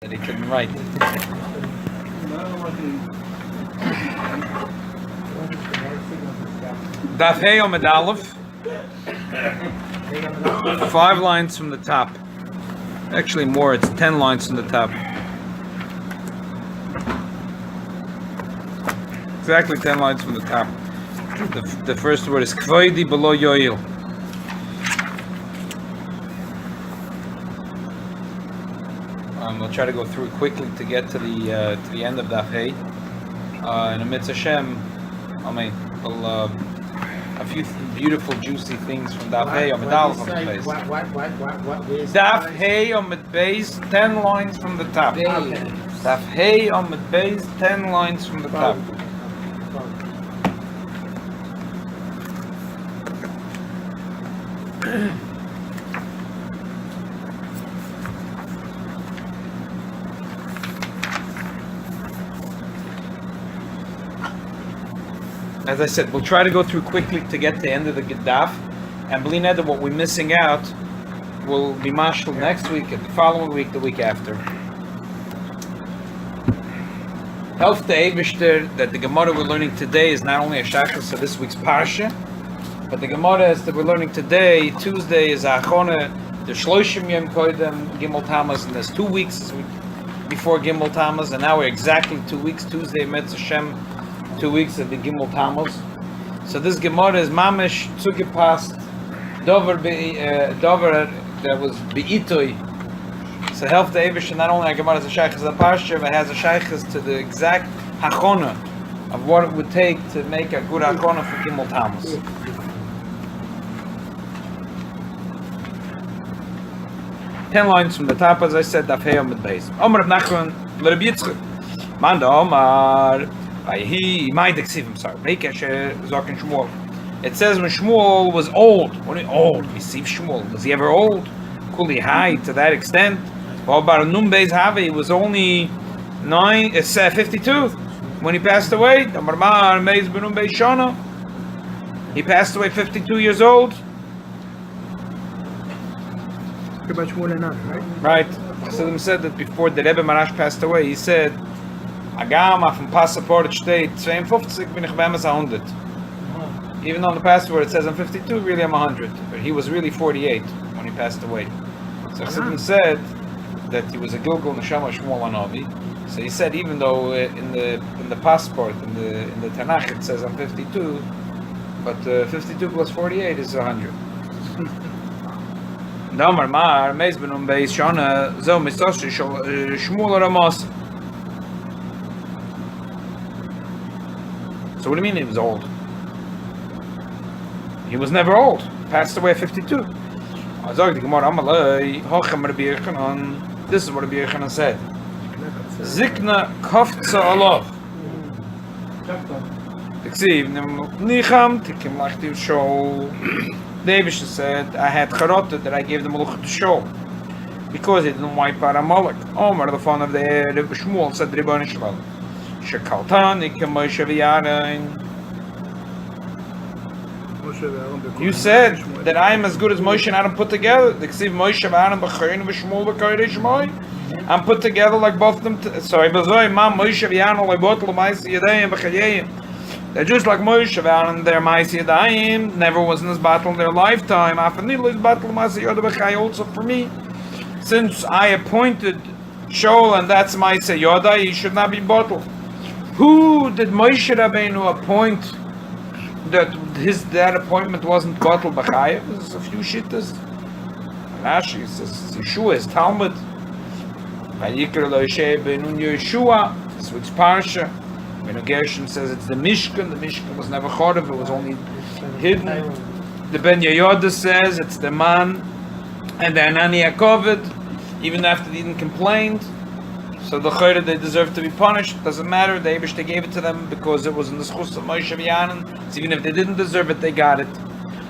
that he couldn't write. Daf Hey Omid Aleph, 5 lines from the top. Actually more, it's 10 lines from the top. Exactly 10 lines from the top. The first word is Kvoidi below Yoil. We'll try to go through quickly to get to the end of Daf Hey. In a Mitzvah Hashem, a few beautiful, juicy things from Daf Hey Omid Aleph on the place. What Daf Hey Omid Beis, 10 lines from the top. Daf Hey Omid Beis, 10 lines from the top. As I said, we'll try to go through quickly to get to the end of the Daf, and believe me, that what we're missing out will be mashal next week, and the following week, the week after. Help the Eibishter that the Gemara we're learning today is not only a shachas of this week's parsha, but the Gemara that we're learning today, Tuesday, is Achona, the Shloshim Yom Koydem, Gimel Tammuz, and there's 2 weeks before Gimel Tammuz, and now we're exactly 2 weeks, Tuesday, Mitzvah Hashem, 2 weeks of the Gimel Tammuz. So this Gemara is mamish zugepasst dover that was beitoi. So help the Eivish, not only a Gemara is a shaykhs of parsha, but has a shaykhs to the exact hachona of what it would take to make a good hachona for Gimel Tammuz. Ten lines from the top, as I said, Daf Hey Omid Beis. Omar Rav Nachman, Rabbi Yitzchak, Man da Omar. It says when Shmuel was old. What old? Shmuel. Was he ever old? Kuli high to that extent? He was only 52 when he passed away. He passed away 52 years old. Pretty much more than us, right? Right. Chassidim said that before the Rebbe Marash passed away, he said, Agam auf dem Passport steht 52, bin ich bei 100. Even though on the passport it says I'm 52, really I'm 100. But he was really 48 when he passed away. So Chassidim said that he was a Gilgul Neshama Shmuel Hanavi. So he said even though in the passport, in the Tanakh it says I'm 52, but 52 plus 48 is 100. Damar Mar, Meis Benum Beis Shana, Zo Mistoshi Shmuel Ramos. So what do you mean he was old? He was never old. Passed away at 52. This is what Rabbi Yochanan said. Zikna kofza Allah. David said, I had charotah that I gave the Malach to show. Because he didn't wipe out a Malach. Omar, the son of the Rebbe Shmuel, said Ribbon Shalom. You said that I am as good as Moshe and Aaron put together. I'm put together like both of them. They're just like Moshe and Aaron, their Ma'aseh Yadayim never was in this battle in their lifetime. Also for me, since I appointed Shaul and that's Ma'aseh Yodai, he should not be bottled. Who did Moshe Rabbeinu appoint that appointment wasn't bottled b'chayev? There's a few shittas. Rashi says Yeshua is Talmud. Vayikra lo Yeshua be'nun Yeshua. This week's parsha. When Gershon says it's the Mishkan. The Mishkan was never thought of. It was only hidden. The Ben Yehoyada says it's the man and the Anani Yakovid. Even after they didn't complain. So the Chayra, they deserve to be punished. Doesn't matter. The Eibush, they gave it to them because it was in the schus of Moshe V'Yanan. So even if they didn't deserve it, they got it.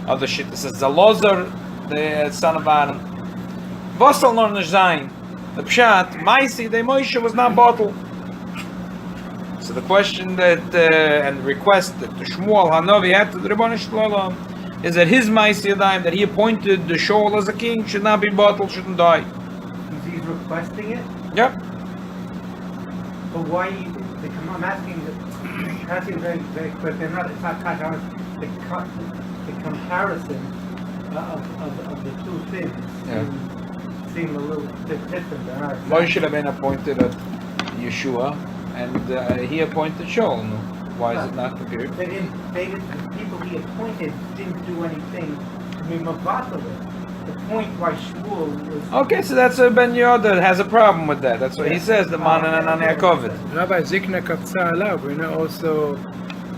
Other shit that says Zalozar, the son of Aaron. Vosal nor Nishzayin. The Pshat, Maisi, the Moshe was not bottled. So the question that and the request that the Shmuel Hanavi had to the Ribbon Shalom is that his Maisi Yadayim that he appointed the Shaul as a king should not be bottled, shouldn't die. He's requesting it? Yep. But why? I'm asking very, very quick. It's not cut. The comparison of the two things seem a little bit different. Moshe Rabbeinu appointed a Yeshua, and he appointed Shaul. No? Why is it not compared? The people he appointed didn't do anything to be mavatal. The point why Shmuel was... Okay, so that's a Ben Yoda has a problem with that. That's what he says, the man and Yakov. Rabbi, זקנה קפצה עליו, and also,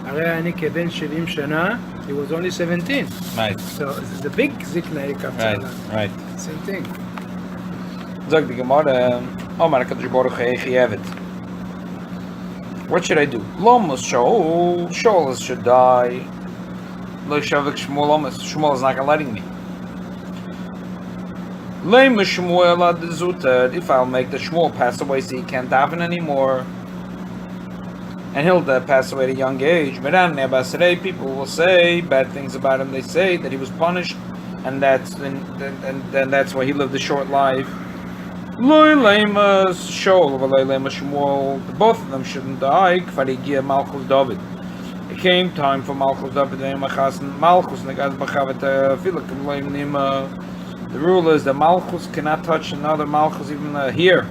הרי אני כבן 70 שנה, he was only 17. Right. So the big זקנה היא קפצה עליו. Right. Same thing. Zog the Gemara, Omar HaKadosh Baruch Hu Yevet. What should I do? Lomus Shaul should die. Lo Shavik Shmuel Lomus. Shmuel is not going to letting me. Lema Shmuel ad Zuter. If I'll make the Shmuel pass away so he can't daven anymore, and he'll pass away at a young age, people will say bad things about him. They say that he was punished, and that's why he lived a short life. Loy Lema Shaul, Loy Lema Shmuel. Both of them shouldn't die. Kfarigia Malchus David. It came time for Malchus David and Malchus Negas Bachavet Filakim Loim Nima. The rule is that Malchus cannot touch another Malchus even here.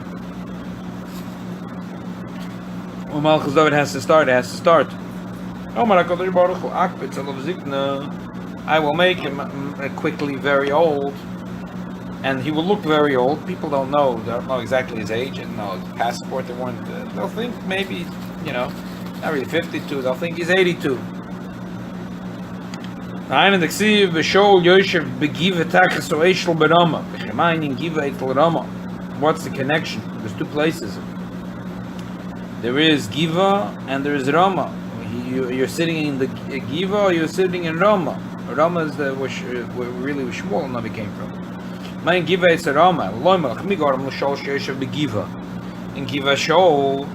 When Malchus David has to start, it has to start. I will make him quickly very old, and he will look very old. People don't know exactly his age and know his passport. They'll think maybe, not really 52. They'll think he's 82. What's the connection? There's two places. There is Giva and there is Rama. You're sitting in the Giva or you're sitting in Rama. Rama is where really Shmuel Navi came from. Mein Giva is Rama. In Giva Shaul,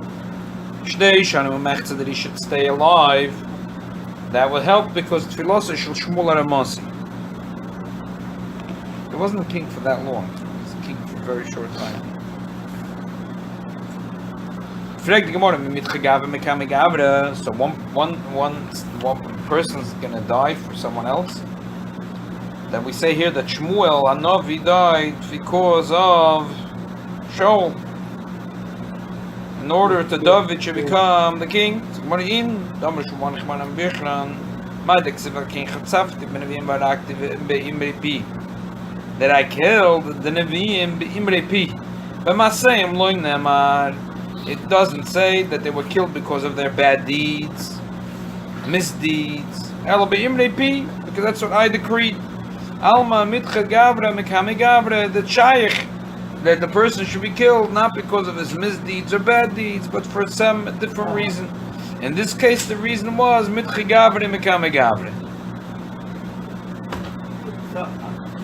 that he should stay alive. That would help because Tfilosa shel Shmuel Aramasi. He wasn't a king for that long. He was a king for a very short time. So one person's gonna die for someone else. Then we say here that Shmuel Hanavi died because of Shaul. In order to David should become the king. That I killed the Nevi'im be'imrei pi. It doesn't say that they were killed because of their bad deeds, misdeeds. Because that's what I decreed. Alma mitcha gavra mekame gavra, the shaykh, that the person should be killed not because of his misdeeds or bad deeds, but for some different reason. In this case, the reason was mitcha gavra mekame gavra. So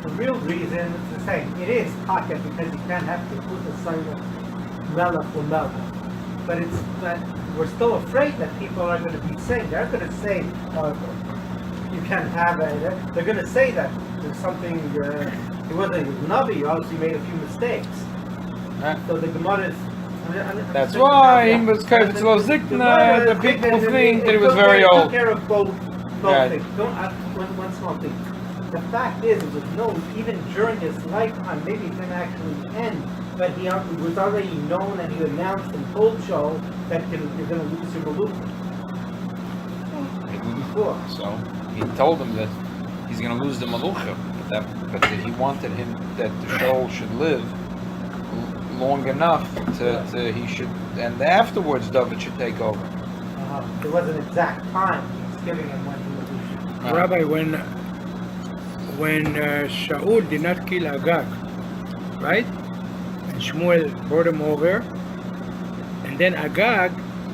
the real reason is the same. It is taka because you can't have to put the silent mela for mela. But we're still afraid that people are going to be saying, they're going to say, you can't have it. They're going to say that there's something, it wasn't Navi, you obviously made a few mistakes. So the Gemara is... That's why he was Kaivetz Lo Zikna, the people think that he was very old. Took care of both things. Don't ask one small thing. The fact is, it was known, even during his lifetime, maybe it didn't actually end, but he was already known and he announced and told Shaul that you're going to lose your Malukah. Before. So he told him that he's going to lose the Malukah, but he wanted him that the Shaul should live long enough to he should, and afterwards David should take over. There was an exact time he was giving him when he was Rabbi, when Shaul did not kill Agag, right? And Shmuel brought him over, and then Agag,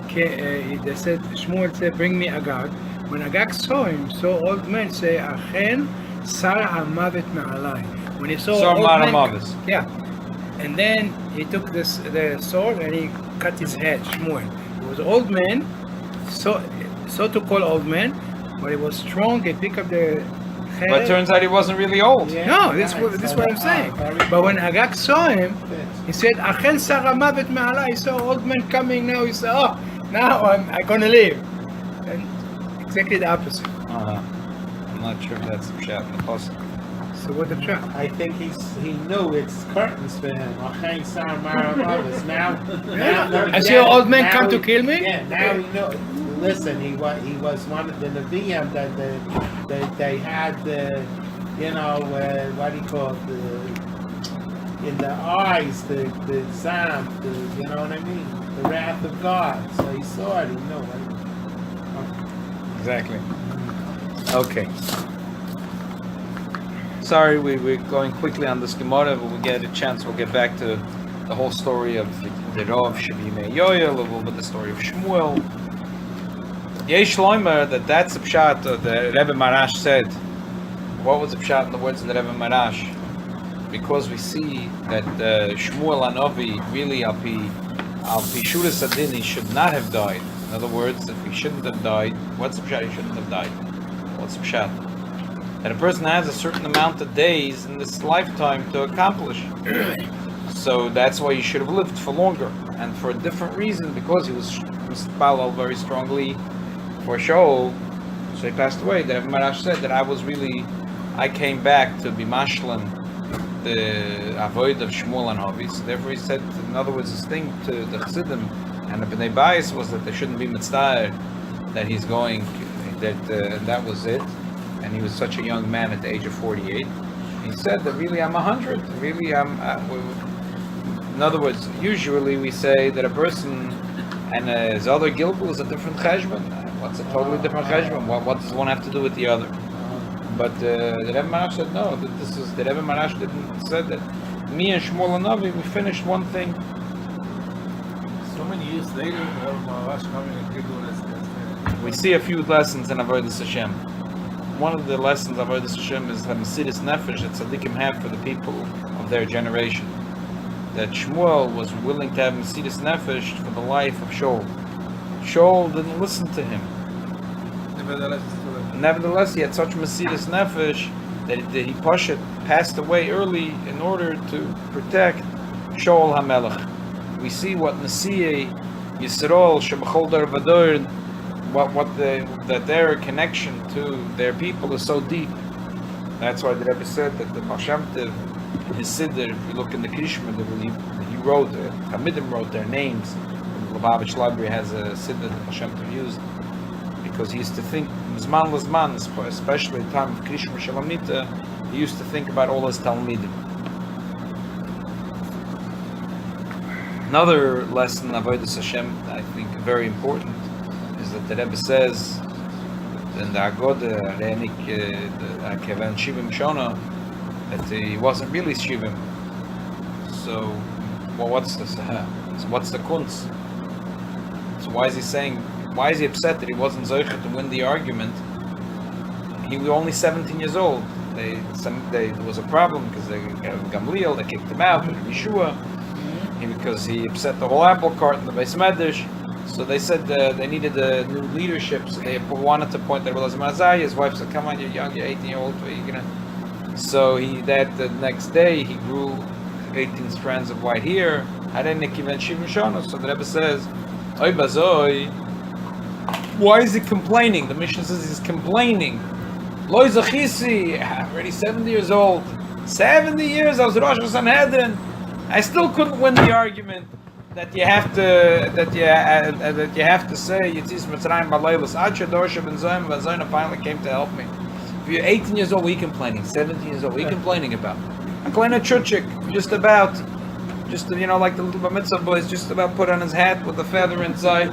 Shmuel said, "Bring me Agag." When Agag saw him, old men say, "Achen Sarah Hamavet Ma'alai." When he saw old men, yeah, and then he took the sword and he cut his head. Shmuel, he was old man, so to call old man, but he was strong. He picked up the But it turns out he wasn't really old. Yeah. No, this is what I'm saying. But when Agag saw him, he said, "Achen Sarah Mavet Me'alai." He saw old man coming now. He said, "Oh, now I'm gonna leave." And exactly the opposite. I'm not sure if that's the shot in the pasuk. So what the trap? I think he knew it's curtains for him. Now, I see an old man come to kill me. Yeah, now he knows. Listen, he was one of the Nevi'im that they had the, what do you call it, in the eyes, the zam, you know what I mean, the wrath of God. So he saw it. He knew it. Exactly. Okay. Sorry, we're going quickly on this Gemara, but we'll get a chance. We'll get back to the whole story of the Rav Shavimei Yoel, a little bit the story of Shmuel. Yesh Loimer, that's the pshat the Rebbe Marash said. What was the pshat in the words of the Rebbe Marash? Because we see that Shmuel Anovi really al pi shuras adin, he should not have died. In other words, if he shouldn't have died, what's the pshat? He shouldn't have died. What's the pshat? That a person has a certain amount of days in this lifetime to accomplish. So that's why he should have lived for longer, and for a different reason, because he was Palal very strongly for Shaul, so he passed away. That Marash said that I came back to be mashlim the avoid of Shmuel and Havi. So therefore he said, in other words, this thing to the Chassidim and the Bnei Bayis was that they shouldn't be mitzvah, that he's going, that was it. And he was such a young man at the age of 48. He said that really I'm 100. Really in other words, usually we say that a person and his other gilgul is a different cheshbon. What's a totally different cheshbon? What does one have to do with the other? But the Rebbe Marash said no. That this is the Rebbe Marash said that me and Shmuel and Navi, we finished one thing. So many years later, Rebbe Marash coming and giving us. We see a few lessons in Avodas Hashem. One of the lessons of Avodas Hashem is the Mesiras Nefesh that tzaddikim have for the people of their generation. That Shmuel was willing to have Mesiras Nefesh for the life of Shaul. Shaul didn't listen to him. Nevertheless, he had such Mesiras Nefesh that he passed away early in order to protect Shaul HaMelech. We see what Nesi'ei Yisrael Shebachol Dar Vador, that their connection to their people is so deep. That's why the Rebbe said that the Baal Shem Tov, his Siddur, if you look in the Krishma, he wrote, Hamidim wrote their names. The Lubavitch Library has a Siddur that Baal Shem Tov used, because he used to think, Zman Lazman, especially at the time of Krishma Shalamita, he used to think about all his Talmidim. Another lesson of Avodas Hashem, I think very important, is that the Rebbe says in the Agoda, Kevan Shivim Shona, that he wasn't really Shivim. So, what's the sicha? So what's the kunz? So why is he upset that he wasn't Zoichet to win the argument? He was only 17 years old. There was a problem because they Gamliel, they kicked him out, but Yeshua, because he upset the whole apple cart in the Beis Medrash. So they said they needed a new leadership, so they wanted to point at Elazar Mazai. His wife said, "Come on, you're young, you're 18-year-old. What are you gonna?" So the next day he grew 18 strands of white hair. So the Rebbe says, "Oy bazoi, why is he complaining?" The Mishnah says he's complaining. Loi zachisi, I'm already 70 years old. 70 years, I was Rosh Sanhedrin. I still couldn't win the argument that you have to say Yitzis Mitzrayim Balaylos. Acha Dorsha Ben Zoyim Ben Zoyim finally came to help me. If you're 18 years old, what are you complaining? 17 years old, what are you complaining about? I'm complaining Chutchik, just like the little Bar Mitzvah boys, just about put on his hat with the feather inside.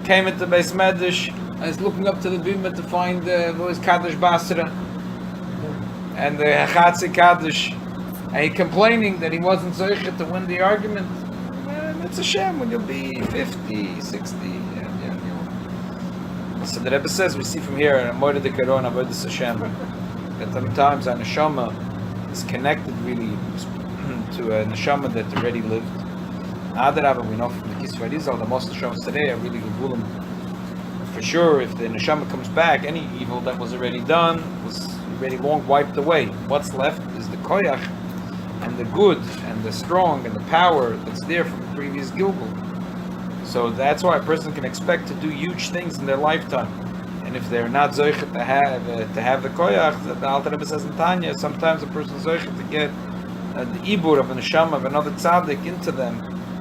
Came into Beis Medrash. I was looking up to the bima to find was Kaddish Basra and the Hachatzi Kaddish. And he complaining that he wasn't Zoichet to win the argument. It's a shame when you'll be 50, 60. So the Rebbe says, we see from here, in Moed HaDikaron, Avodas Hashem, that sometimes a neshama is connected really to a neshama that already lived. Adarabah, we know from the Kisvei Rizal, the most neshamas today are really gevulim. For sure, if the neshama comes back, any evil that was already done already long wiped away. What's left is the koyach and the good and the strong and the power that's there from the previous Gilgul. So that's why a person can expect to do huge things in their lifetime. And if they're not zoichet to have the koyach, the Alter Rebbe says in Tanya, sometimes a person is zoichet to get the ibur of a neshama of another tzaddik into them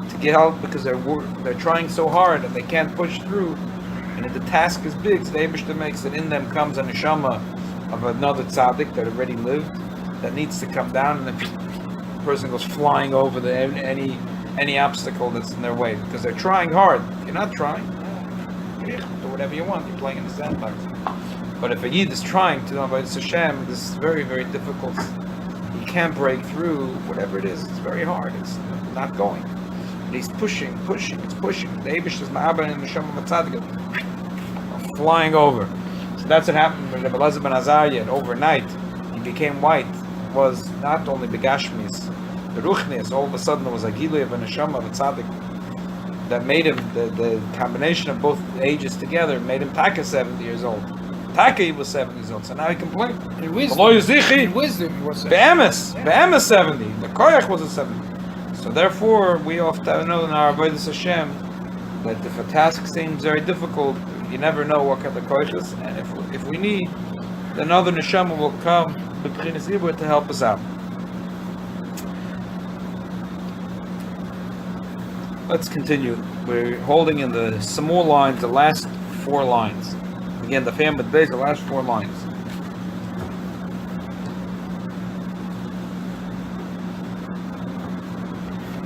to get help because they're trying so hard and they can't push through. And if the task is big, so the Eibishter makes that in them comes a neshama of another tzaddik that already lived that needs to come down, and the person goes flying over any obstacle that's in their way because they're trying hard. If you're not trying, do whatever you want. You're playing in the sandbox. But if a yid is trying to know about Hashem, this is very, very difficult. He can't break through whatever it is. It's very hard. It's not going. And he's pushing. It's pushing. The Eibush is ma'aber and Neshama Matzadik flying over. So that's what happened with Rebbe Elazar ben Azariah. And overnight, he became white. It was not only the Gashmis, the Ruchnis. All of a sudden, there was a Gilui of a Neshama of a Tzaddik that made him, the combination of both ages together, made him Taka 70 years old. Taka, he was 70 years old, so now he can play. In wisdom, he was 70. Be'emes 70. The Koyach was a 70. So therefore, we often know in our avodas Hashem that if a task seems very difficult, you never know what kind of Koyach is, and if we need, then another Neshama will come to help us out. Let's continue. We're holding in the small lines, the last 4 lines. Again, the family days, the last 4 lines.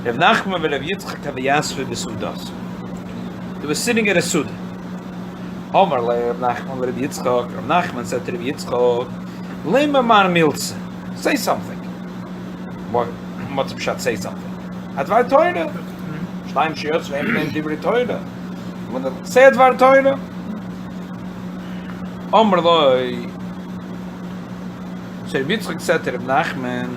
Rav Nachman and Rav Yitzchak have Yasve b'Sudas. They were sitting at a Suda. Omar le Rav Nachman Rav Yitzchak. Rav Nachman said to Rav Yitzchak, "Lema man milze. Say something." What's the pshat? Say something. Advar Torah. Shleim shiotz ve'em divrei Torah. Say advar Torah. Omar loy. So Rav Yitzchak said to Rav Nachman,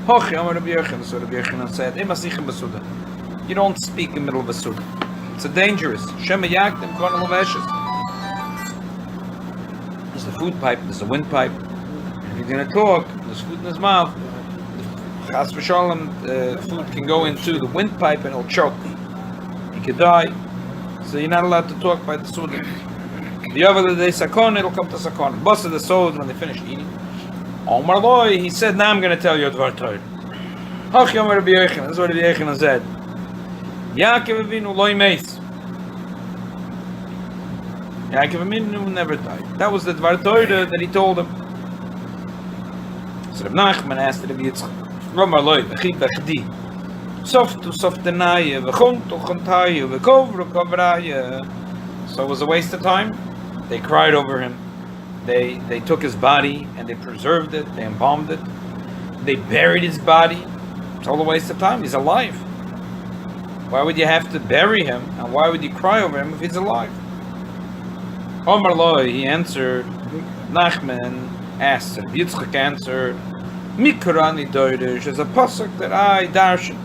"Hochi Omar Rabbi Yochanan." So Rabbi Yochanan said, "Ema sicha b'suda." You don't speak in the middle of a suda. It's a dangerous. Shema yakdim kon leveshes. There's the food pipe. There's the windpipe. If you're going to talk, there's food in his mouth. Chas v'shalom, food can go into the windpipe and it'll choke. He could die. So you're not allowed to talk by the suda. The other day sakon, it'll come to sakon. Boss of the soul when they finish eating. Omar loy, he said, "Now I'm going to tell you Advar Torah." Hochi Omar Rabbi Yochanan. That's what Rabbi Yochanan said. Yakov ovinu loy meis. Yakov ovinu never died. That was the Advar Torah that he told him. So Rav Nachman asked Rabbi Yitzchak, "Omar loy, v'chi b'chdi. Softu softenaye, v'chontu chontaye, v'kovru kovraye." So it was a waste of time. They cried over him. They took his body and they preserved it, they embalmed it, they buried his body. It's all a waste of time. He's alive. Why would you have to bury him? And why would you cry over him if he's alive? Omar loy, he answered. Nachman asked, and Yitzchak answered, Mikurani doirish is a pasuk that I darshan.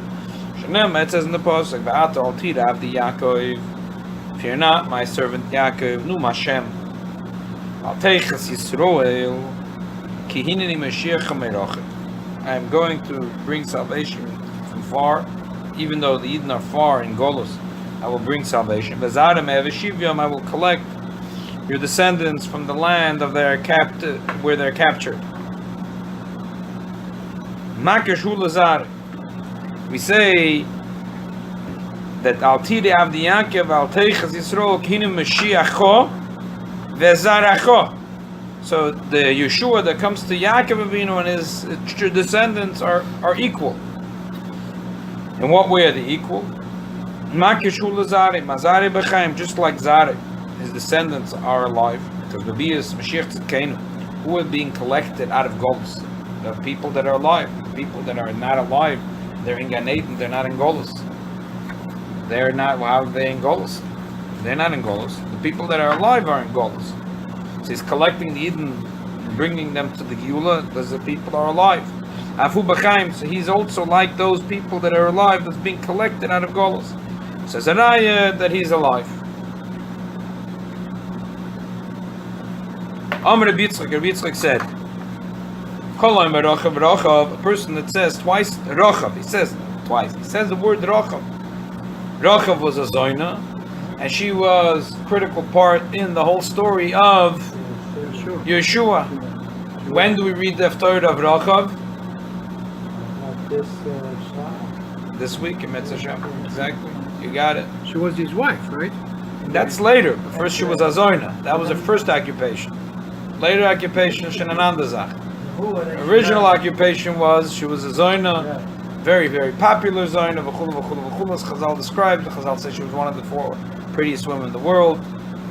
Shanem, it says in the pasuk, V'ata al tira avdi Yakov. Fear not, my servant Yakov, nu Hashem. I am going to bring salvation from far, even though the Eden are far in Golus. I will bring salvation. I will collect your descendants from the land of their where they're captured. We say that Altide Avdi Yaakov Alteichas Yisrael Kinim Mashiacho Vezaracho. So the Yeshua that comes to Yakov Avinu and his descendants are equal. In what way are they equal? Makishul Zare, Mazare B'chaim, just like Zare, his descendants are alive. Because the Bias Mashiach Tzidkenu, who are being collected out of Golus. The people that are alive, the people that are not alive, they're in Gan Eden, they're not in Golus. They're not, how are they in Golus? They're not in Golus. The people that are alive are in Golus. So he's collecting the Eden, bringing them to the Geula, because the people are alive. Afu B'chaim, so he's also like those people that are alive that's being collected out of Golus. Says Araya that he's alive. Amr Rabbi Yitzchak said, A person that says twice Rochav, he says twice. He says the word Rochav. Rochav was a Zoina, and she was a critical part in the whole story of Yeshua. When do we read the Haftarah of Rochav? This week in Metz Hashem. Exactly. You got it. She was his wife, right? That's later. First she was a Zoina. That was her first occupation. Later occupation, Shenanandazach. Original occupation was she was a Zoina, very, very popular Zoina. As Chazal described, Chazal said she was one of the 4 prettiest women in the world.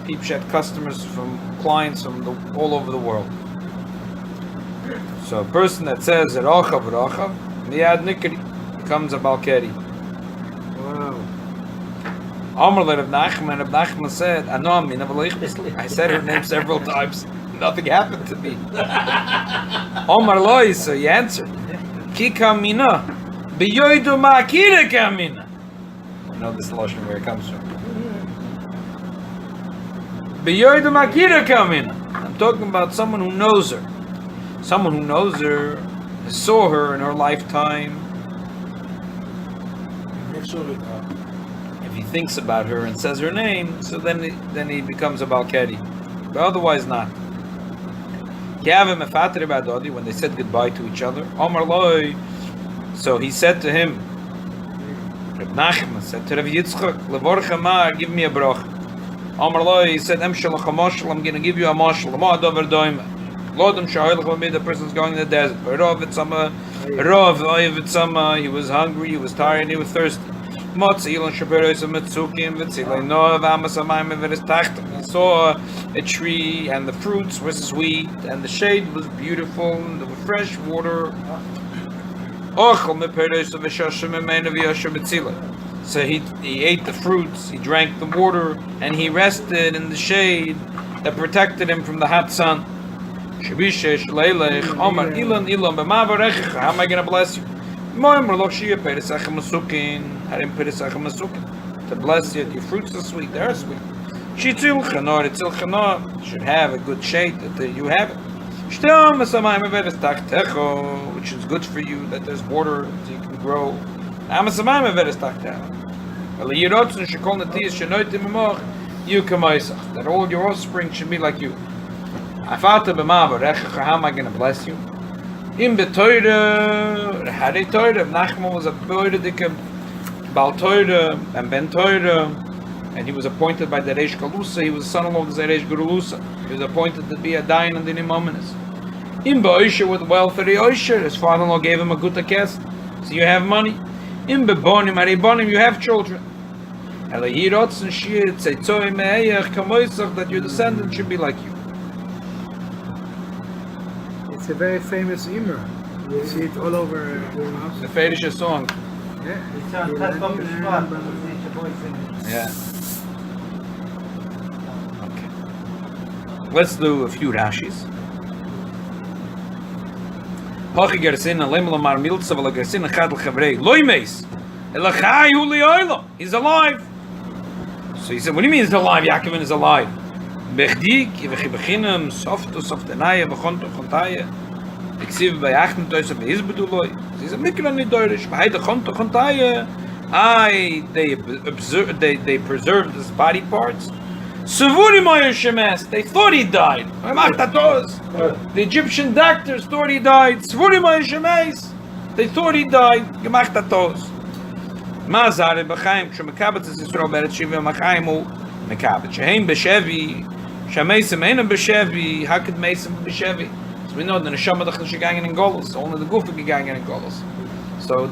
People had customers from clients from all over the world. So a person that says Rochav, Miyad Nikri becomes a Balkeri. Wow. Amr Rav Nachman said, I said her name several times. Nothing happened to me. Omar Loi, so he answered. Ki kamina, biyoidu ma'akira kamina. You know this Lashon where it comes from. Biyoidu ma'akira kamina. I'm talking about someone who knows her. Someone who knows her, saw her in her lifetime. If he thinks about her and says her name, so then he becomes a Balkedi. But otherwise not. When they said goodbye to each other, Omar Loi, so he said to him, Reb Nachman said to Rav Yitzchak, Levorcha ma, give me a brach. Omar Loi, he said, I'm going to give you a mashal. The person's going in the desert. He was hungry, he was tired, he was thirsty. He saw a tree and the fruits were sweet and the shade was beautiful and there was fresh water. So he ate the fruits, he drank the water, and he rested in the shade that protected him from the hot sun. How am I going to bless you? To bless you, your fruits are sweet, they're sweet. Should have a good shade that you have it. Which is good for you, that there's water so you can grow. That all your offspring should be like you. How am I going to bless you? In the Torah, had a Torah, Nachman was a Torah, Baal Torah, and Ben Torah, and he was appointed by the Reish Galusa. He was son-in-law of the Reish Galusa. He was appointed to be a Dayan and Dinim Ominous. In Ba'isha, with wealth for the Oisha, his father-in-law gave him a good akest, so you have money. In Bebonim, Aribonim, you have children. That your descendants should be like you. It's a very famous Imra. You see it all over the house. The Fedish song. Yeah. Yeah. Okay. Let's do a few Rashis. He's alive. So he said, what do you mean he's alive? Yaakov is alive. He said, they preserved his body parts. They thought he died. The Egyptian doctors thought he died. They thought he died. How could Mason be B'Shevi? So we know the neshama is going in Golos. Only the Guf is going in Golos. So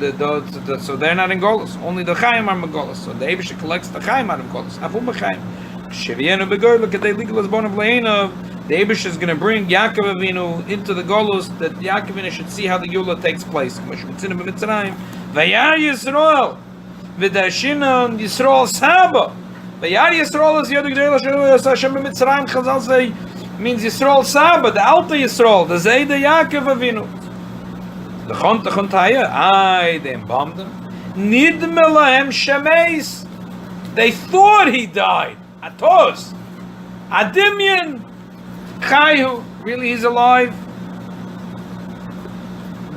so they're not in Golos. Only the Chaim are in Golos. So the Eibush collects the Chaim out of Golos. Afu B'Chaim. Shevienu B'Goy. Look at the legal as born of Leina. The Eibush is going to bring Yakov Avinu into the Golos, that Yakov Avinu should see how the Yula takes place. Vayar Yisrael. V'dashinon Yisrael Saba. Vayar Yisrael is the other Gdei Hashem b'Mitzrayim. Chazal say means Yisrael Saba, the Alta Yisrael, the Zayda Yaakov Avinu. The Chontaya, they embalmed him. Nidme lahem shemeis. They thought he died. Atos. Adimyan. Chayu. Really, he's alive.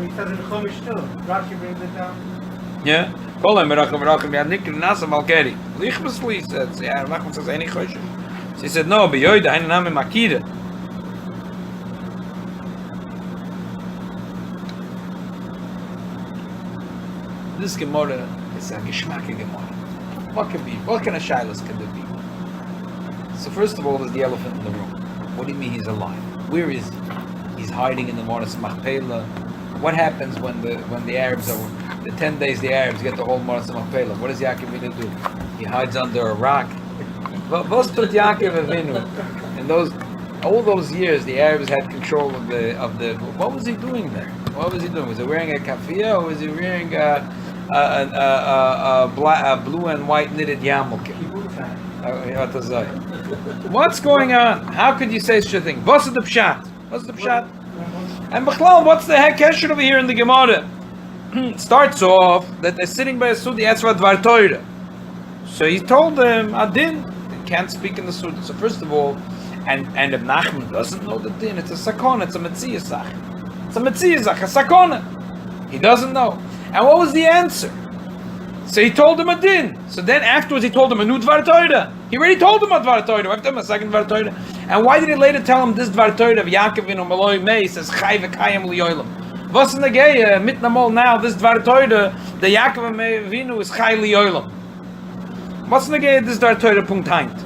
He says in the Chumash too. Rashi brings it down. Yeah. Kol merachim yad nikri nasa malkeri. Lichbesli says, yeah, Nachman says any choshesh. So he said, no, beyoida, eine name makire. This Gemara is a geschmacke Gemara. What kind of shilas can there be? So first of all, there's the elephant in the room. What do you mean he's alive? Where is he? He's hiding in the Moras Machpelah. What happens when the Arabs are, the 10 days the Arabs get the whole Moras Machpelah? What does Yakov Avinu do? He hides under a rock. Was tut Yakov Avinu? In all those years, the Arabs had control of the. What was he doing there? What was he doing? Was he wearing a kafia or was he wearing a blue and white knitted yarmulke? What's going on? How could you say such a thing? What's the pshat? And Bechlal, what's the heck question over here in the Gemara? Starts off that they're sitting by a Sudi Etzva Dvar Torah. So he told them, Adin, they can't speak in the Sudi. So first of all, and if Nachman doesn't know the din, it's a sakona, it's a metzia zach. It's a metzia zach, a sakona. He doesn't know. And what was the answer? So he told him a din. So then afterwards he told him a new Dvar Torah. He already told him a Dvar Torah. After him a second Dvar Torah. And why did he later tell him this Dvar Torah of Yakov Avinu Maloi Mei says Chai v'Kayim liyolam? What's in the Geya mitnamol now? This Dvar Torah the Yakov Avinu is Chai liyolam. What's in the Geya this Dvar Torah punkt heint?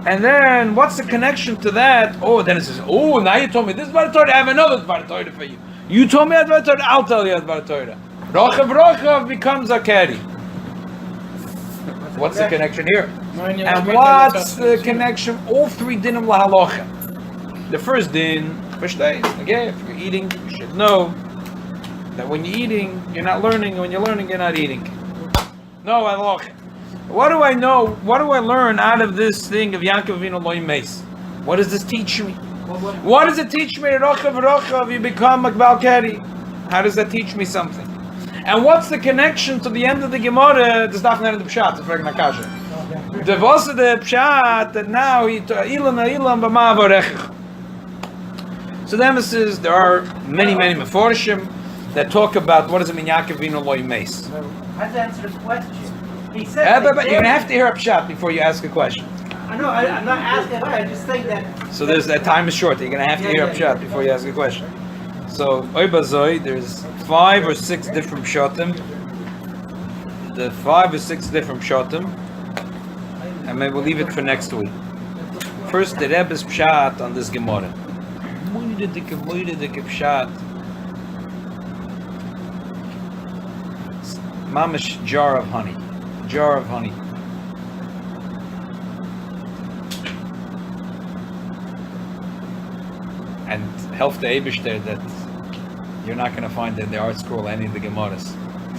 And then what's the connection to that? Oh, then it says, oh, now you told me this Dvar Torah. I have another Dvar Torah for you. You told me a Dvar Torah. I'll tell you a Dvar Torah. Rochav becomes a carry. What's the connection here? And what's the connection? All three dinim lahalocha. The first din, again, if you're eating, you should know that when you're eating, you're not learning, and when you're learning, you're not eating. No halacha. What do I know? What do I learn out of this thing of Yakov Avinu Loy Meis? What does this teach me? What does it teach me? Rochav, you become a Gbal Keri. How does that teach me something? And what's the connection to the end of the Gemara? This darf not in the Pshat, it's very nakasha. The was the Pshat that now he ilan b'ma'avorech. So the emphasis, there are many meforshim that talk about what does it mean Yakov Avinu Loy Meis. Let's answer the question. He said. But you're gonna have to hear a Pshat before you ask a question. I know. I'm not asking. I just think that. So that time is short. You're gonna have to hear a Pshat before you ask a question. So, Oibazoi, there's 5 or 6 different pshatim. The 5 or 6 different pshatim. And maybe we'll leave it for next week. First, the Rebbe's pshat on this Gemara. Moide dike pshat. Mamish jar of honey. And help the Eibishter that you're not going to find in the art scroll any of the Gemaras.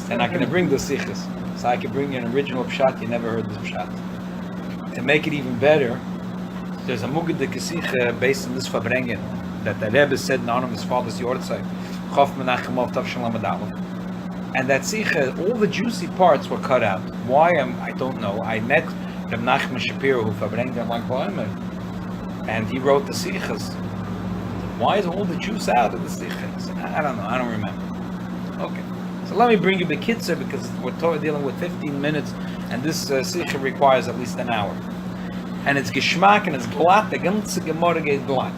They're not going to bring the sichas. So I can bring you an original pshat, you never heard this pshat. To make it even better, there's a Mugdike sicha based on this Fabrengen that the Rebbe said in honor of his father's Yortzeit. And that sicha, all the juicy parts were cut out. Why? I don't know. I met Reb Nachman Shapiro who Fabrengen like Boemer, and he wrote the sichas. Why is all the juice out of the sicha? I don't know. I don't remember. Okay. So let me bring you the kitzur because we're dealing with 15 minutes and this sicha requires at least an hour. And it's geschmack and it's glatt. The ganze Gemara geht glatt.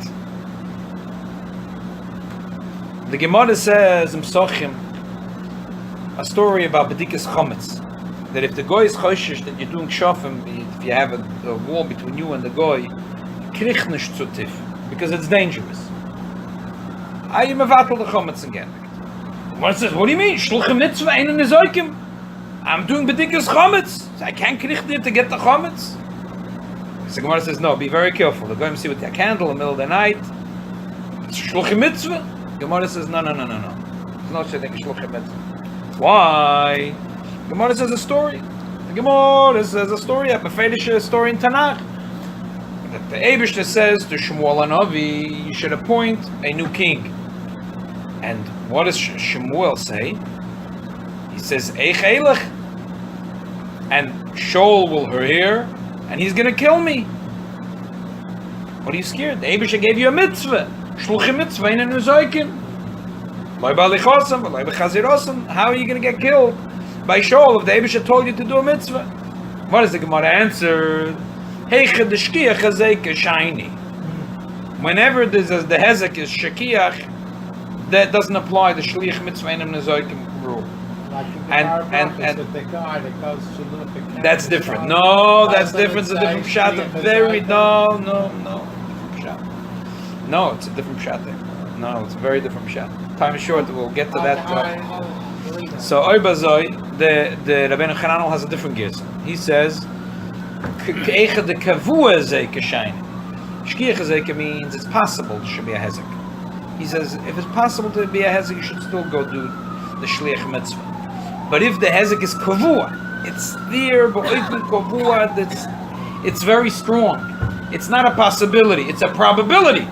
The Gemara says in Psochim a story about Bedikas Chometz. That if the goy is choshish that you're doing shofim, if you have a wall between you and the goy, krich nish zutif because it's dangerous. I am mevatel the chometz again. What says? What do you mean? Shluchim mitzvah einen nezoikim. I'm doing bedikas chometz. So I can't kriech there to get the chometz. So Gemara says no. Be very careful. They're going to see with their candle in the middle of the night. Shluchim mitzvah. Gemara says no. There's no such thing as shluchim mitzvah. Why? Gemara says a story. The Gemara says a story. A mefedish story in Tanakh. That the Eibishter says to Shmuel Hanavi, you should appoint a new king. And what does Shmuel say? He says, Eich Eilech. And Shaul will hear, and he's going to kill me. What are you scared? The Eibishter gave you a mitzvah. Shluchim mitzvah in a nezoikin. How are you going to get killed by Shaul if the Eibusha told you to do a mitzvah? What does the Gemara answer? Whenever the hezek is shakiach, that doesn't apply the shliach mitzvah enim nezoikim rule. Like And with the guy that goes to look at that's different. No, that's different. It's a different pshat. No, it's a different pshat there. No, it's a very different pshat. Time is short. We'll get to that. So Oibazoi, the Rabbi Yochanan has a different gears. He says, "Ke'echa de kavua zeh k'shayne." Shkiach zeh means it's possible there should be a hezek. He says if it's possible to be a hezek, you should still go do the shliach mitzvah. But if the hezek is kavua, it's there, but kavua, it's very strong. It's not a possibility; it's a probability.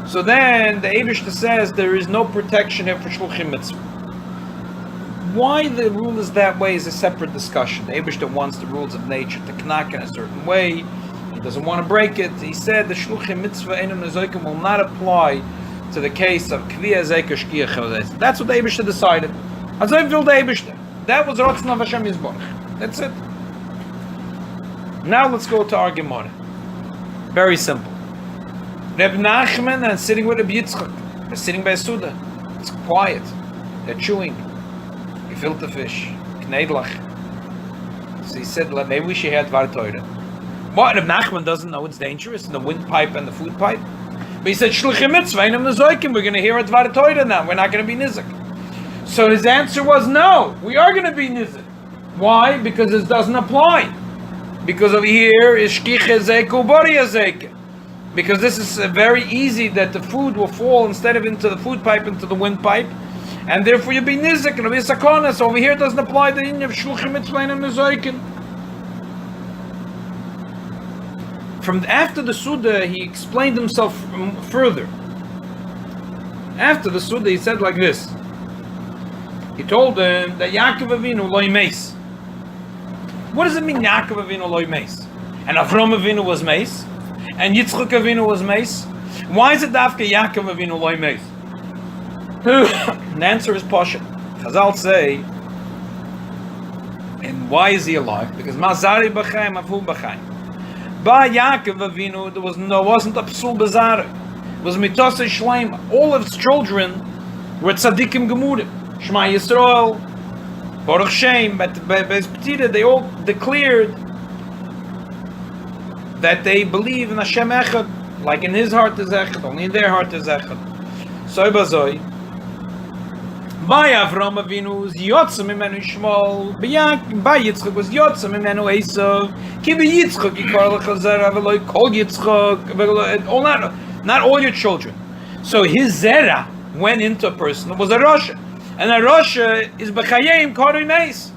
So then the Eibishter says there is no protection here for shluchim mitzvah. Why the rule is that way is a separate discussion. The Eibishter wants the rules of nature to knack in a certain way. He doesn't want to break it. He said the shluchim mitzvah enim nezoikim will not apply to the case of kviyah zeika shkiach. That's what the Eibishter decided. Azay vil the Eibishter. That was Ratzon of Hashem Yisborach. That's it. Now let's go to our Gemara. Very simple. Reb Nachman and sitting with Reb Yitzchak. They're sitting by a Suda. It's quiet. They're chewing. Gefilte fish. Knedlach. So he said, maybe we should hear Dvar Torah. What? Reb Nachman doesn't know it's dangerous in the windpipe and the food pipe. But he said, Shluchim mitzvah, einam nezoikim. We're going to hear a Dvar Torah now. We're not going to be nizik. So his answer was, no, we are going to be nizik. Why? Because this doesn't apply. Because over here is shkiche zeku bori zeku. Because this is very easy that the food will fall instead of into the food pipe, into the windpipe, and therefore you'll be nizik and it'll be sakona. So over here it doesn't apply the inyan of shluchim mitzvah and nezoikin. From after the Suda, he explained himself further. After the Suda, he said like this. He told them that Yakov ovinu loy meis. What does it mean Yakov ovinu loy meis? And Avram ovinu was meis? And Yitzchak Avinu was meis. Why is it dafka Yaakov Avinu loy meis? The answer is Pasha. Chazal say, and why is he alive? Because Mazari b'chaim, Afu b'chaim. By Yaakov Avinu, there wasn't a psul b'zara. It was mitosei shleim. All of his children were tzaddikim gemurim. Shema Yisrael, Baruch Shem, but Beis Petita, they all declared that they believe in Hashem Echad, like in his heart is Echad, only in their heart is Echad. So Bazoi, by Avram Avinu was Yotzim imenu Shmuel, by Yitzchak was Yotzim imenu Esav, ki be Yitzchak yikar l'chazera v'loi kol Yitzchak, not all your children. So his zera went into a person that was a Rasha, and a Rasha is b'chayim karei meis.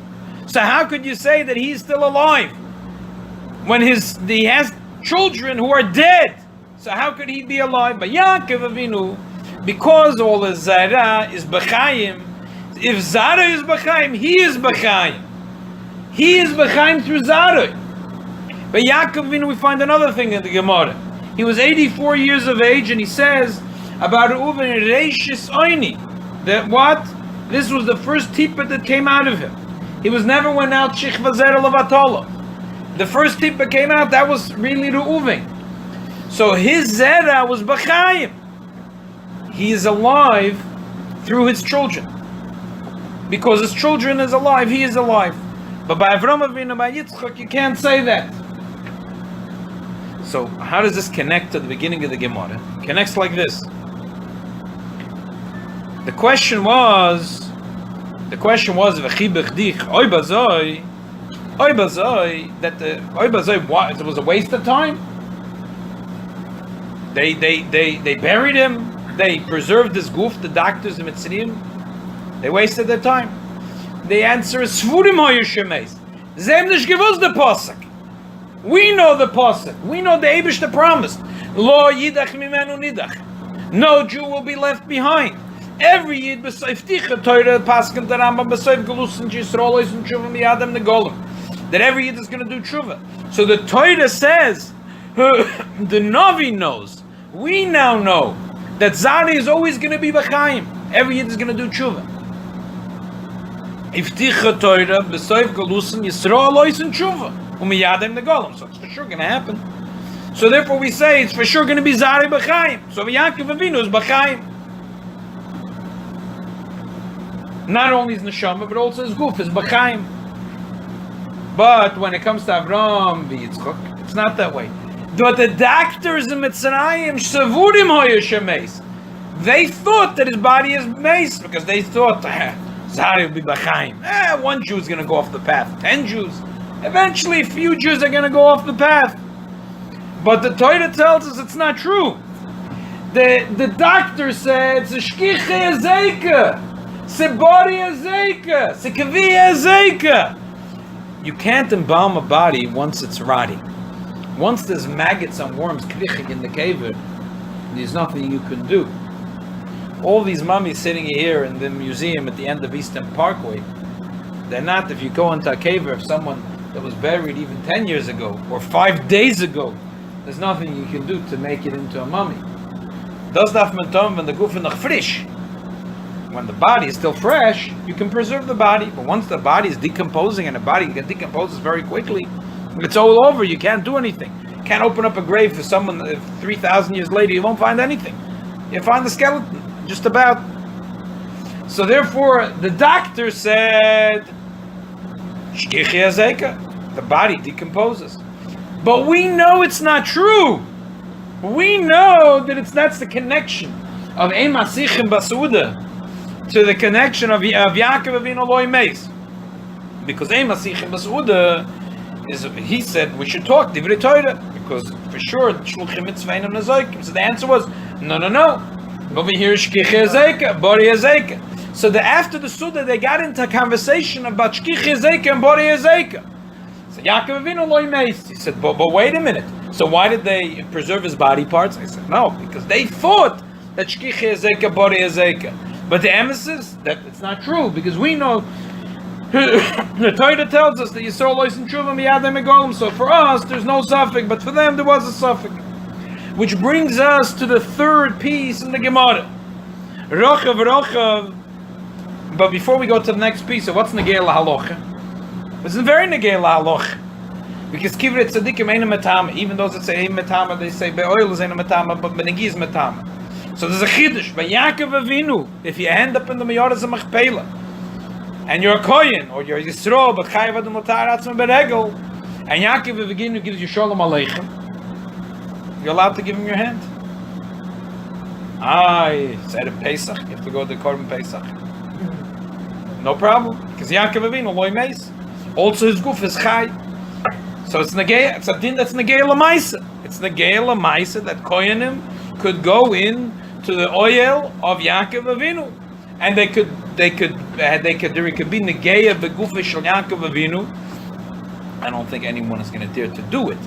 So how could you say that he's still alive when he has children who are dead? So how could he be alive? But Yaakov Avinu, because all the Zara is B'chaim, if Zara is B'chaim, he is B'chaim. He is B'chaim through Zara. But Yaakov Avinu, we find another thing in the Gemara. He was 84 years of age, and he says about Reuven Reishis Oini, that what? This was the first tippah that came out of him. He was never went out Shichva Zera Levatolo. The first tippah came out, that was really Reuven. So his Zera was B'chaim. He is alive through his children. Because his children is alive, he is alive. But by Avram Avinu, by Yitzchak, you can't say that. So how does this connect to the beginning of the Gemara? It connects like this. The question was, V'chi b'chdich, oy bazoi, that what? It was a waste of time. They buried him. They preserved his goof. The doctors in Mitzrayim, they wasted their time. The answer is Svurim hoyu shemeis. Zem nish givus the pasuk. We know the pasuk. We know the Eibishter promised. Lo yidach mimenu nidach. No Jew will be left behind. Every Yid b'soif ticha Torah paskin the Rambam b'soif gelusin Yisrael ois and tshuva miyadam negolim. That every Yid is going to do tshuva. So the Torah says, the Navi knows. We now know that Zari is always going to be b'chaim. Every Yid is going to do tshuva. Ifticha Torah b'soif galusim Yisrael loisen tshuva umiyadem negolim. So it's for sure going to happen. So therefore we say it's for sure going to be Zari b'chaim. So Yakov Avinu is b'chaim. Not only his neshama, but also his guf is b'chaim. But when it comes to Avram v'Yitzchak, it's not that way. But the doctors in Mitzrayim shavurim hoyer shemeis. They thought that his body is mace because they thought Zari will be b'chaim. One Jew is going to go off the path. 10 Jews. Eventually, a few Jews are going to go off the path. But the Torah tells us it's not true. The doctor said, "Se shkiche ezeka, se body ezeka, se kavi ezeka." You can't embalm a body once it's rotting. Once there's maggots and worms kriching in the kever, there's nothing you can do. All these mummies sitting here in the museum at the end of Eastern Parkway, they're not, if you go into a kever of someone that was buried even 10 years ago or 5 days ago, there's nothing you can do to make it into a mummy. Das darf man tun, when the Gufe noch frisch. When the body is still fresh, you can preserve the body. But once the body is decomposing, and the body decomposes very quickly, it's all over. You can't do anything. You can't open up a grave for someone 3,000 years later. You won't find anything. You find the skeleton, just about. So therefore, the doctor said, "Shkichi azeka," the body decomposes. But we know it's not true. We know that that's the connection of Ein Masichim Basuda to the connection of Yakov Avinu Loi Meis. Because Ein Masichim Basuda is, he said we should talk Divrei Torah, because for sure Shluchim Mitzvayim Nazoikim. So the answer was no. Over here Shkichi Ezeka, Bori Ezeka. So after the Suda they got into a conversation about Shkichi Ezeka and Bori Ezeka. So Yaakov Avinu Loi Meis. He said, but wait a minute. So why did they preserve his body parts? I said, no, because they thought that Shkichi Ezeka, Bori Ezeka. But the emphasis that it's not true, because we know the Torah tells us that Yisrael lois in tshuva miyadem egolim. So for us, there's no suffix, but for them there was a suffix. Which brings us to the third piece in the Gemara. Rochav. But before we go to the next piece, so what's negei lahalocha? It's very negei lahalocha. Because kivret tzadikim ain't a metama. Even though it's a metama, they say be'oil is ain't a metama, but benegi is metama. So there's a chiddush. By Yaakov Avinu, if you end up in the Meyaras of Machpelah, and you're a Kohen, or you're a Yisro, but Chayav Adam Lotar Atzma Beregel, and Yaakov Avinu gives you Shalom Aleichem, you're allowed to give him your hand. It's at a Pesach, you have to go to the Korban Pesach. No problem, because Yaakov Avinu, Loi Meis. Also his guf is Chai. So it's a din that's Negei Lamaisa. It's Negei Lamaisa that Kohenim could go in to the oil of Yaakov Avinu, and there could be Negei of the guf shel Yaakov Avinu. I don't think anyone is going to dare to do it.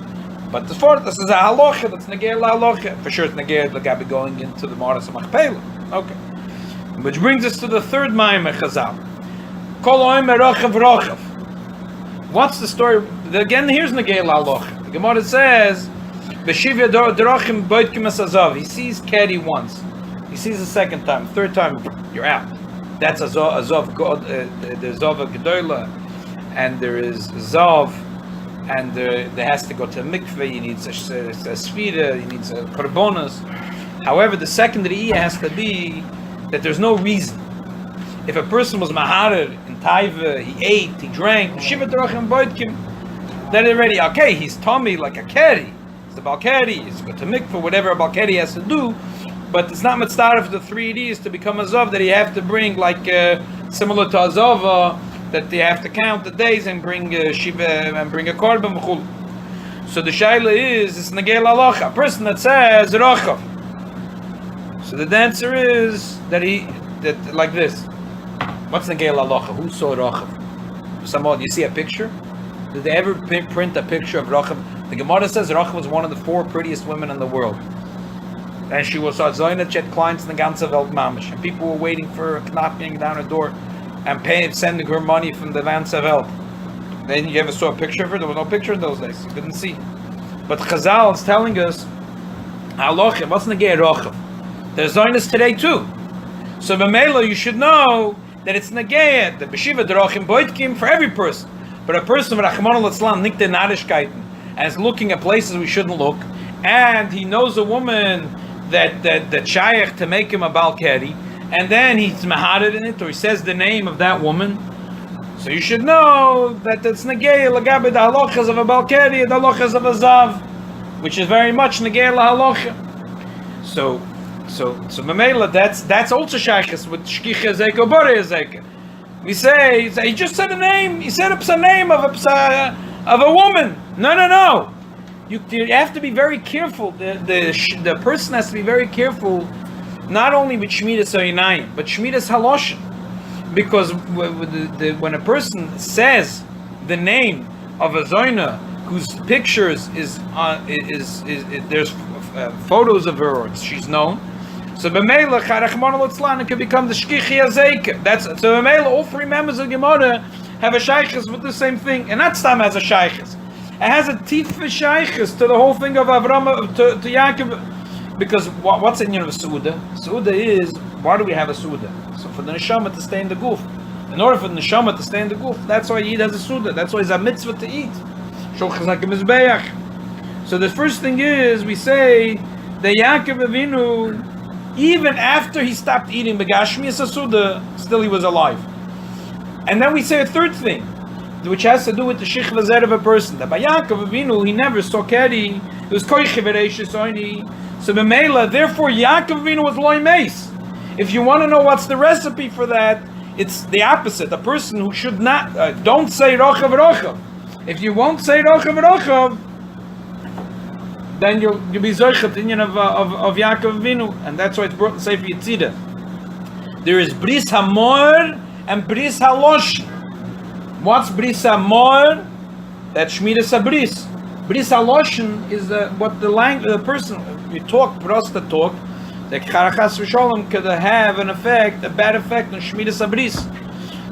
But this is a halacha, that's negei halacha. For sure it's negei l'gabi going into the Maras of Machpelah. Okay. Which brings us to the third Ma'amer Chazal. Kol oimer rochav. What's the story? Again, here's negei halacha. The Gemara says, B'shivya derachim boitkim es azov. He sees Keri once. He sees the second time. Third time, you're out. That's azov there's zov gedola, and there is zov, and there has to go to a mikveh. He needs a sfira. He needs a korbanos. However, the secondary has to be that there's no reason. If a person was maharer in taiva, he ate, he drank, shiva derachim boitkim, then already okay, he's tummy like a keri. It's a balkeri, it's go to mikveh, whatever a balkeri has to do, but it's not mitzvah for the 3 Ds to become a zov that you have to bring, like similar to a zova, that they have to count the days and bring shiva and bring a korban v'chul. So the shaila is, it's negei halacha, a person that says rochav. So the answer is that like this. What's negei halacha? Who saw rochav? Someone, you see a picture? Did they ever print a picture of rochav? The Gemara says Rachel was one of the 4 prettiest women in the world. And she was Zoyna Chet Kleins in the ganze Welt Mamish. And people were waiting for her, knocking down her door and sending her money from the ganze Welt. Then you ever saw a picture of her? There was no picture in those days. You couldn't see. But Chazal is telling us, what's negei rochav? There's Zoynas today too. So B'meila, you should know that it's Nageya, the Beshiva Derachim Boitkim for every person. But a person with Rachmana Litzlan Nikte Narishkeiten and is looking at places we shouldn't look, and he knows a woman that Shayach to make him a Balkari, and then he's Maharid in it, or he says the name of that woman. So you should know that it's Nageya Lagabe the halachas of a Balkari and the halachas of a Zav, which is very much Nageya la halacha. So Mamela, that's also shaykhs with shkicha zeka bore zeka. We say he just said a name. He said a name of a woman. No. You have to be very careful. The person has to be very careful, not only with shmiras hayinayim, but shmiras haloshin, because when a person says the name of a zoyna whose pictures is there's photos of her, or she's known. So b'meila charachmana litzlan, it can become the shkichi azeka. That's so b'meila. All three members of Gemara have a shaykhis with the same thing, and that stam has a shaykhis. It has a tifa shaykhis to the whole thing of Avram to Yakov, because what's in of a suuda? Suuda is, why do we have a suuda? So for the neshama to stay in the goof. In order for the neshama to stay in the goof, that's why he has a suuda. That's why it's a mitzvah to eat. So the first thing is we say that Yaakov Avinu, even after he stopped eating Begashmi Sasuda, still he was alive. And then we say a third thing, which has to do with the Shichva Zer of a person. That by Yaakov Avinu, he never saw Keri, it was Koiche Vereishis Oini. So B'meila, therefore Yaakov Avinu was Loi Meis. If you want to know what's the recipe for that, it's the opposite. A person who should not, don't say Rochav Rochav. If you won't say Rochav Rochav, then you'll be zoichet in of Yaakov Avinu, and that's why it's brought in Sefer Yetzirah. There is bris hamor and bris halosh. What's bris hamor? That's shmiras habris. Bris haloshin is what the language, the person you talk, prosta talk, the charachas v'sholem could have an effect, a bad effect on shmiras habris.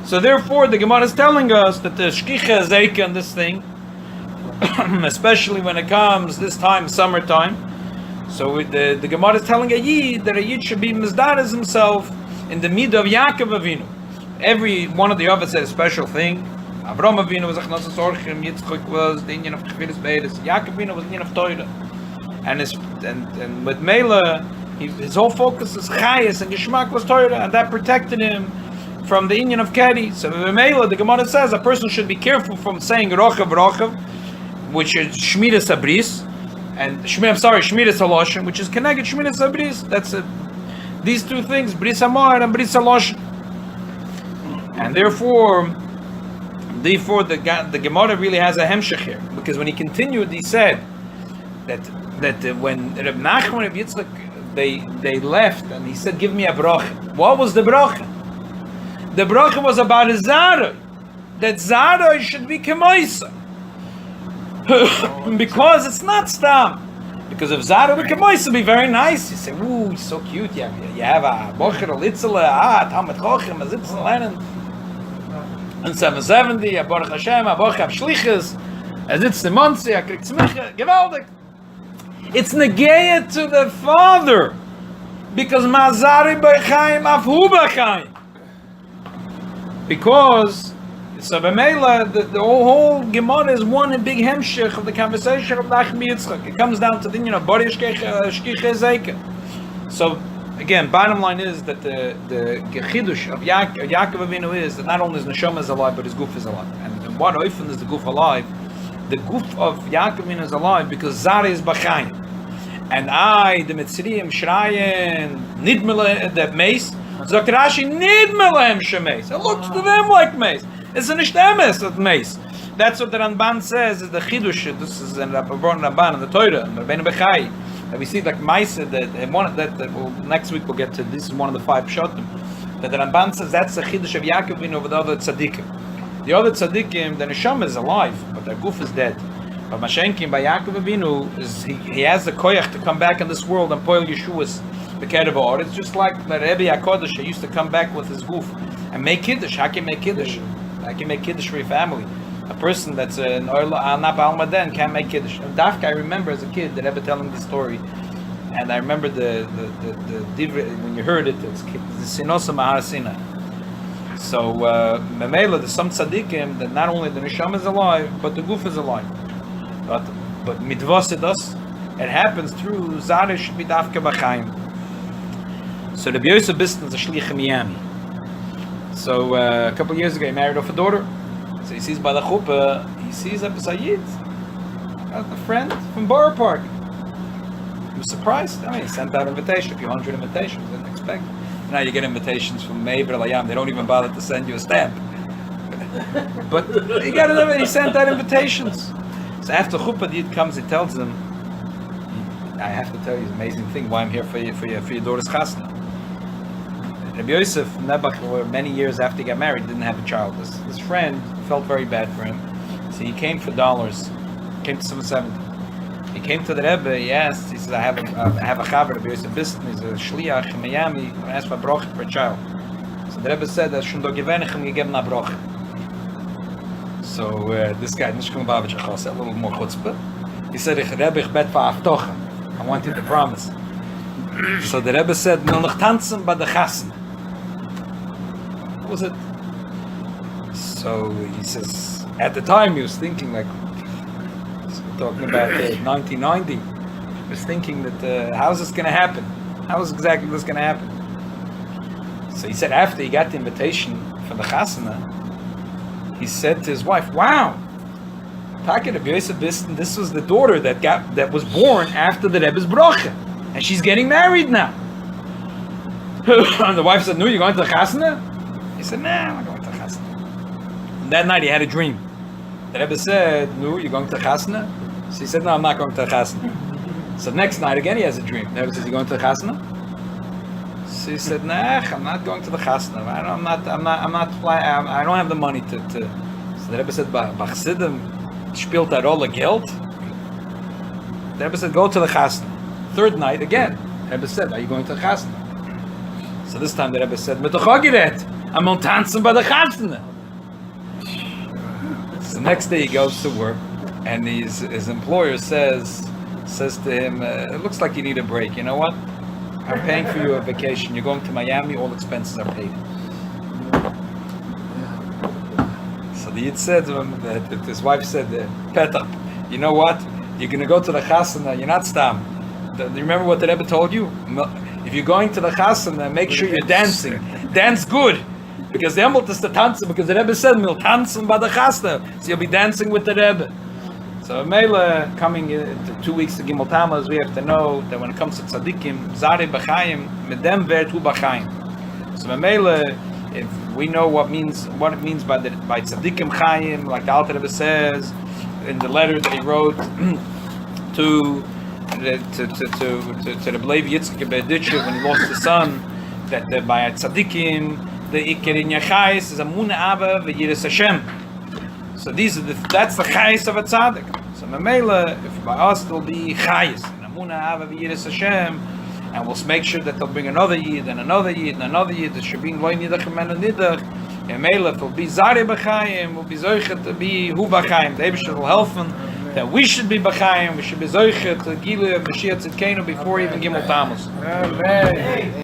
So therefore, the Gemara is telling us that the shkicha zeika on this thing, especially when it comes this time, summertime. So the Gemara is telling a Yid that a Yid should be mizdaras himself in the midah of Yaakov Avinu. Every one of the others said a special thing. Avram Avinu was Achnosas Orchim, Yitzchak was the Indian of Chefiris Beiris, Yaakov Avinu was the Indian of Torah. And with Mela, his whole focus is Chayes, and Yishmak was Torah, and that protected him from the Indian of Keri. So with Mela, the Gemara says a person should be careful from saying Rochav, which is Shmiras Habris, and Shmiras Haloshin, which is connected Shmiras Habris. That's it. These two things, Bris Hamor and Bris Haloshin. And therefore the Gemara really has a hemshech here, because when he continued, he said that when Reb Nachman and Reb Yitzchak they left, and he said, "Give me a bracha." What was the bracha? The bracha was about a zaroi, that zaroi should be kemoisa. Because it's not stam. Because if Zara would come would be very nice. You say, ooh, he's so cute. You have a bocher, a litzele, Talmud Chochem, a zitzen lenen. And 770, a Baruch Hashem, a Baruch Shlichus, a zitzen Monsi, a kriegt Smicha, gewaldig. It's negeya to the father. Because Mazari B'chaim, Afhu B'chaim. Because so B'meila, the whole Gemara is one big hemshich of the conversation of Nachmi Yitzchak. It comes down to the Bari Shkiche Zeike. So again, bottom line is that the Chidush of Yaakov Avinu is that not only his neshama is alive, but his goof is alive. And what often is the goof alive? The goof of Yaakov Avinu is alive because Zara is B'chaim. And the Mitzrayim Shrayen Nidmele the mace. Zok Rashi Nidmelehem Shemeis. It looks to them like mace. It's a nishtemes of mace. That's what the Ramban says is the chidush. This is in Ramban in the Torah, in Rabbeinu Bechai. And we see like mace that next week we'll get to. This is one of the 5 pshatim that the Ramban says that's the chidush of Yaakov over the other tzaddikim. The other tzaddikim, the neshama is alive, but their goof is dead. But Mashenkin by Yaakov Avinu is he has the koyach to come back in this world and poil Yeshua's b'kerev or. It's just like the Rebbe HaKodesh used to come back with his goof and make kiddush. How can you make kiddush? I can make kiddush for your family. A person that's an Napa Almaden can't make kiddush. And Dafka, I remember as a kid, the Rebbe telling the story And I remember the when you heard it, it's Sinosa Maharasina. So Memela, there's some tzaddikim that not only the neshama is alive, but the guf is alive. But midvosidos, it happens through Zarish Bidavke B'chaim. So the Yosef Biston is a shlich in Miami. So a couple of years ago, he married off a daughter. So he sees by the chuppah, he sees Epis Hayid, a friend from Borough Park. He was surprised. I mean, he sent out a few hundred invitations. Didn't expect. Now you get invitations from Meir Layam. They don't even bother to send you a stamp. But he got another. He sent out invitations. So after chuppah, Yid comes. He tells them, "I have to tell you an amazing thing. Why I'm here for your daughter's chasna." Rabbi Yosef Nebuch, many years after he got married, didn't have a child. His friend felt very bad for him, so he came for dollars. Came to 770. He came to the Rebbe. He asked. He said, "I have a chaver, Rabbi Yosef Biston. He's a shliach in Miami. I asked for a broch for a child." So the Rebbe said, "That shouldn't give anything. You give him a broch." So this guy, Nishkun Babich, a little more chutzpah. He said, "Rebbe, ich bet for aftocha. I want you to promise." So the Rebbe said, "Nil noch tanzen bei der Chassen." What was it? So he says, at the time he was thinking like, talking about 1990, he was thinking that how's this going to happen? How is exactly this going to happen? So he said after he got the invitation for the Chasana, he said to his wife, "Wow, this was the daughter that was born after the Rebbe's bracha, and she's getting married now." And the wife said, "No, you're going to the Chasana?" He said, "Nah, I'm not going to the Chasana." And that night he had a dream. The Rebbe said, "No, you're going to the Chasana?" So he said, "No, I'm not going to the Chasana." So next night again he has a dream. The Rebbe says, "You going to the Chasana?" So he said, "Nah, I'm not going to the Chasana. I don't have the money to." So the Rebbe said, "Bachsidim spielt a rolle Geld." The Rebbe said, "Go to the Chasana." Third night again, the Rebbe said, "Are you going to the Chasana?" So this time the Rebbe said, "Mit der Chagiret, I'm on tanzen by the Chasana." So the next day he goes to work, and his employer says to him, "It looks like you need a break. You know what? I'm paying for you a vacation. You're going to Miami. All expenses are paid." So the Yid said to him that his wife said, "Petach, you know what? You're going to go to the Chasana. You're not stam. Do you remember what the Rebbe told you? If you're going to the Chasana, make sure you're dancing. Dance good. Because the Embelt is the tanzen, because the Rebbe said, "We'll tanzen by the Chasna." So you'll be dancing with the Rebbe. So Mele, coming into 2 weeks to Gimel Tammuz, we have to know that when it comes to tzaddikim, Zare B'chaim, Medem Vertu B'chaim. So Mele, if we know what it means by tzaddikim Chaim, like the Alter Rebbe says in the letter that he wrote to the Levi Yitzchak B'Editcher when he lost his son, that by tzaddikim, the Iker in Yachais is Amunah Ava v'Yiras Hashem. So that's the Chais of a tzaddik. So Mamela, if by us there'll be Chais, and Amunah Ava v'Yiras Hashem, and we'll make sure that they'll bring another Yid and another Yid and another Yid. There should be Loi Nidach and Mena Nidach. And Mamela, if it'll be Zari B'chaim, we'll be Zoichet to be Hu B'chaim. The Eibusher will help them that we should be B'chaim, we should be Zoichet to Gilu of Mashiach Tzidkenu before even Gimel Tammuz. Amen.